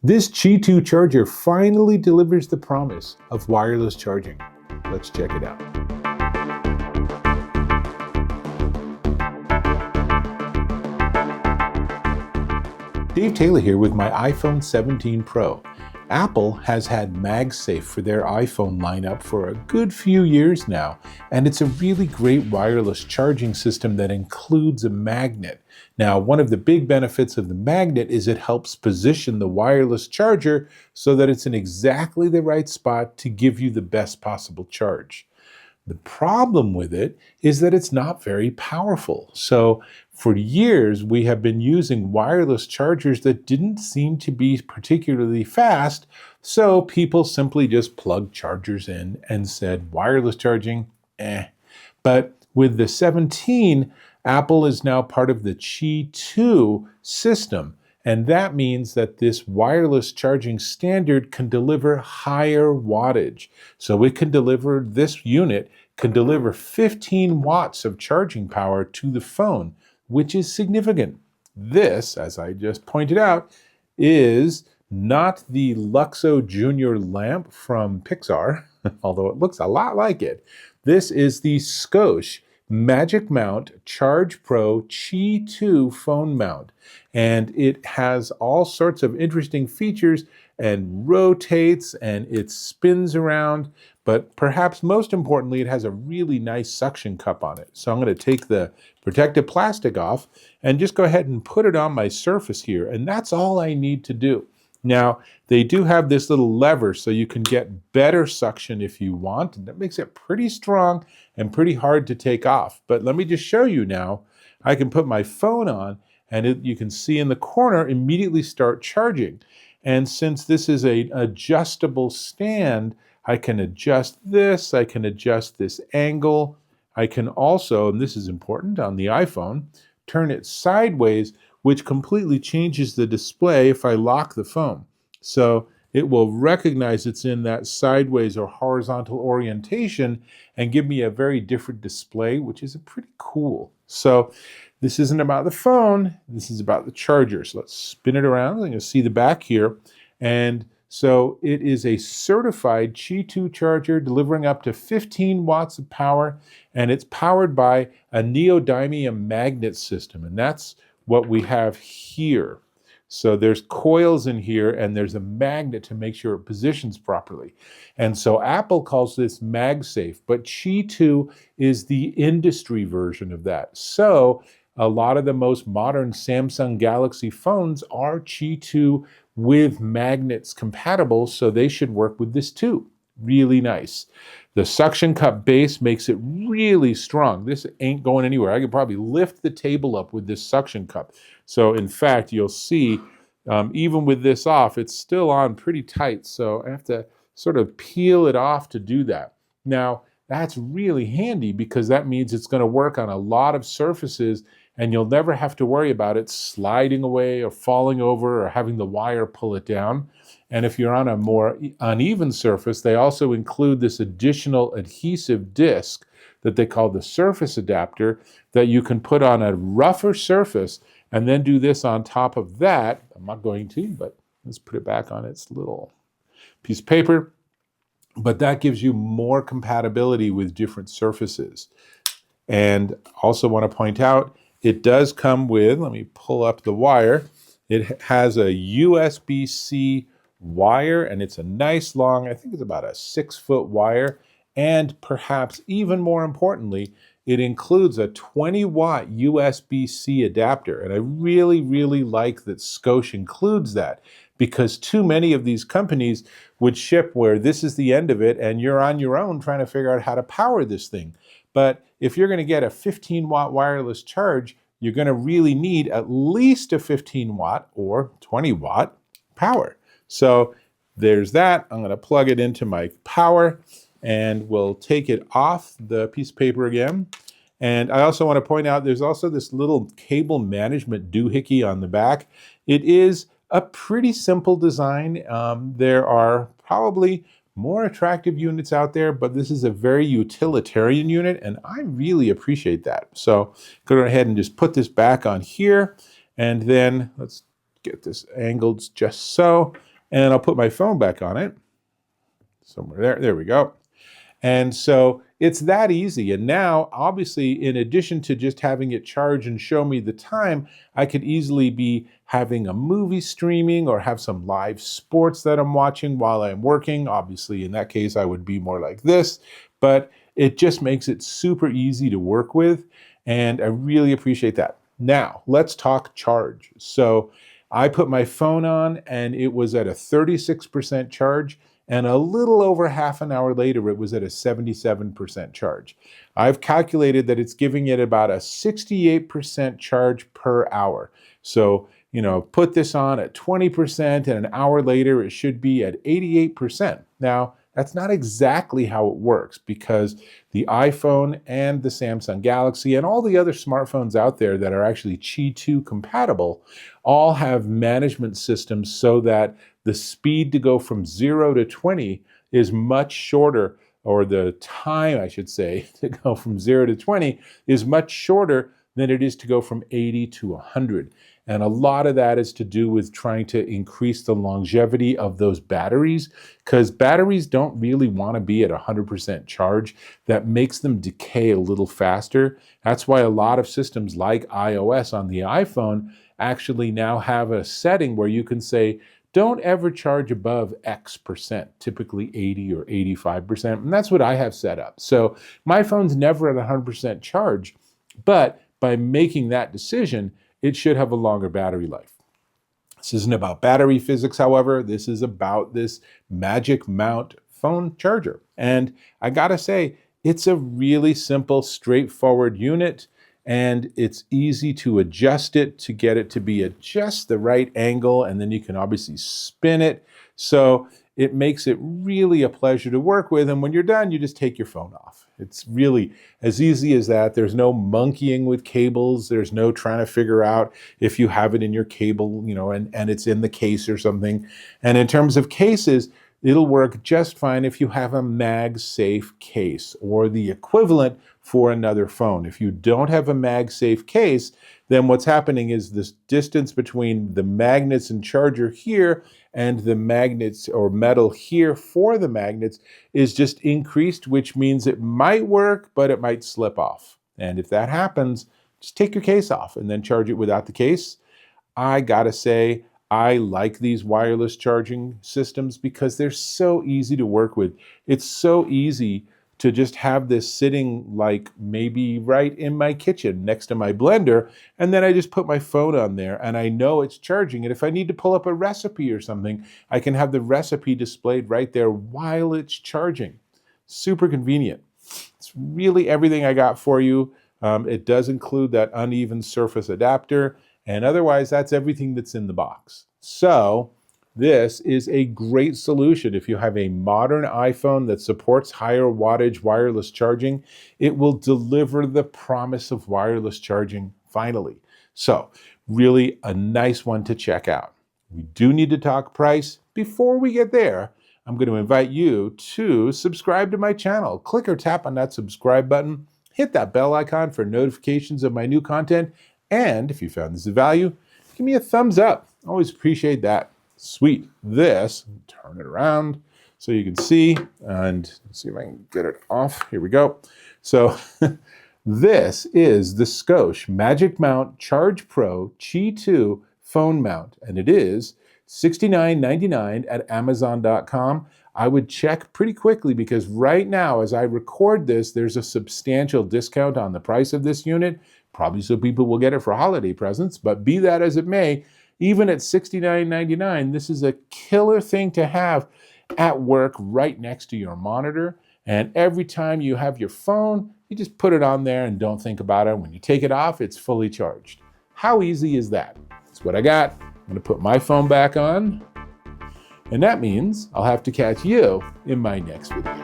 This Qi2 charger finally delivers the promise of wireless charging. Let's check it out. Dave Taylor here with my iPhone 17 Pro. Apple has had MagSafe for their iPhone lineup for a good few years now, and it's a really great wireless charging system that includes a magnet. Now, one of the big benefits of the magnet is it helps position the wireless charger so that it's in exactly the right spot to give you the best possible charge. The problem with it is that it's not very powerful. So for years, we have been using wireless chargers that didn't seem to be particularly fast. So people simply just plugged chargers in and said, wireless charging, eh. But with the 17, Apple is now part of the Qi2 system. And that means that this wireless charging standard can deliver higher wattage. So it can deliver, this unit can deliver 15 watts of charging power to the phone, which is significant. This, as I just pointed out, is not the Luxo Junior lamp from Pixar, although it looks a lot like it. This is the Scosche MagicMount Charge Pro Qi2 phone mount. And it has all sorts of interesting features and rotates and it spins around. But perhaps most importantly, it has a really nice suction cup on it. So I'm going to take the protective plastic off and just go ahead and put it on my surface here. And that's all I need to do. Now, they do have this little lever so you can get better suction if you want. And that makes it pretty strong and pretty hard to take off. But let me just show you now. I can put my phone on and you can see in the corner immediately start charging. And since this is an adjustable stand, I can adjust this, I can adjust this angle. I can also, and this is important on the iPhone, turn it sideways, which completely changes the display if I lock the phone. So it will recognize it's in that sideways or horizontal orientation and give me a very different display, which is pretty cool. So this isn't about the phone, this is about the charger. So let's spin it around and you'll see the back here. And so it is a certified Qi2 charger delivering up to 15 watts of power, and it's powered by a neodymium magnet system, and that's what we have here. So there's coils in here and there's a magnet to make sure it positions properly. And so Apple calls this MagSafe, but Qi2 is the industry version of that. So a lot of the most modern Samsung Galaxy phones are Qi2 with magnets compatible, so they should work with this too. Really nice. The suction cup base makes it really strong. This ain't going anywhere. I could probably lift the table up with this suction cup. So in fact, you'll see, even with this off, it's still on pretty tight. So I have to sort of peel it off to do that. Now, that's really handy because that means it's going to work on a lot of surfaces and you'll never have to worry about it sliding away or falling over or having the wire pull it down. And if you're on a more uneven surface, they also include this additional adhesive disc that they call the surface adapter that you can put on a rougher surface and then do this on top of that. I'm not going to, but let's put it back on its little piece of paper. But that gives you more compatibility with different surfaces. And also want to point out, it does come with, let me pull up the wire. It has a USB-C wire and it's a nice long, I think it's about a 6-foot wire. And perhaps even more importantly, it includes a 20-watt USB-C adapter. And I really, really like that Scosche includes that because too many of these companies would ship where this is the end of it and you're on your own trying to figure out how to power this thing. But if you're going to get a 15-watt wireless charge, you're going to really need at least a 15-watt or 20-watt power. So there's that. I'm going to plug it into my power and we'll take it off the piece of paper again. And I also want to point out there's also this little cable management doohickey on the back. It is a pretty simple design. There are probably more attractive units out there, but this is a very utilitarian unit and I really appreciate that. So go ahead and just put this back on here and then let's get this angled just so. and I'll put my phone back on it. Somewhere there. There we go. And so it's that easy. And now, obviously, in addition to just having it charge and show me the time, I could easily be having a movie streaming or have some live sports that I'm watching while I'm working. Obviously, in that case, I would be more like this, but it just makes it super easy to work with. And I really appreciate that. Now, let's talk charge. So I put my phone on and it was at a 36% charge. And a little over half an hour later, it was at a 77% charge. I've calculated that it's giving it about a 68% charge per hour. So, put this on at 20%, and an hour later, it should be at 88%. Now, that's not exactly how it works, because the iPhone and the Samsung Galaxy and all the other smartphones out there that are actually Qi2 compatible all have management systems so that the speed to go from 0 to 20 is much shorter, or the time, I should say, to go from 0 to 20 is much shorter than it is to go from 80 to 100. And a lot of that is to do with trying to increase the longevity of those batteries, because batteries don't really want to be at 100% charge. That makes them decay a little faster. That's why a lot of systems like iOS on the iPhone actually now have a setting where you can say, don't ever charge above X percent, typically 80 or 85%. And that's what I have set up. So my phone's never at 100% charge, but by making that decision, it should have a longer battery life. This isn't about battery physics, however. This is about this MagicMount phone charger. And I gotta say, it's a really simple, straightforward unit, and it's easy to adjust it to get it to be at just the right angle, and then you can obviously spin it. So it makes it really a pleasure to work with, and when you're done, you just take your phone off. It's really as easy as that. There's no monkeying with cables. There's no trying to figure out if you have it in your cable, and it's in the case or something. And in terms of cases, it'll work just fine if you have a MagSafe case or the equivalent for another phone. If you don't have a MagSafe case, then what's happening is this distance between the magnets and charger here and the magnets or metal here for the magnets is just increased, which means it might work, but it might slip off. And if that happens, just take your case off and then charge it without the case. I gotta say, I like these wireless charging systems because they're so easy to work with. It's so easy to just have this sitting like maybe right in my kitchen next to my blender, and then I just put my phone on there and I know it's charging. And if I need to pull up a recipe or something, I can have the recipe displayed right there while it's charging. Super convenient. It's really everything I got for you. It does include that uneven surface adapter, and otherwise that's everything that's in the box. So this is a great solution. If you have a modern iPhone that supports higher wattage wireless charging, it will deliver the promise of wireless charging finally. So really a nice one to check out. We do need to talk price. Before we get there, I'm going to invite you to subscribe to my channel. Click or tap on that subscribe button. Hit that bell icon for notifications of my new content. And if you found this of value, give me a thumbs up. Always appreciate that. Sweet. This, turn it around so you can see, and see if I can get it off. Here we go. So this is the Scosche MagicMount Charge Pro Qi2 phone mount, and it is $69.99 at Amazon.com. I would check pretty quickly because right now, as I record this, there's a substantial discount on the price of this unit, probably so people will get it for holiday presents, but be that as it may, even at $69.99, this is a killer thing to have at work right next to your monitor. And every time you have your phone, you just put it on there and don't think about it. When you take it off, it's fully charged. How easy is that? That's what I got. I'm going to put my phone back on. And that means I'll have to catch you in my next video.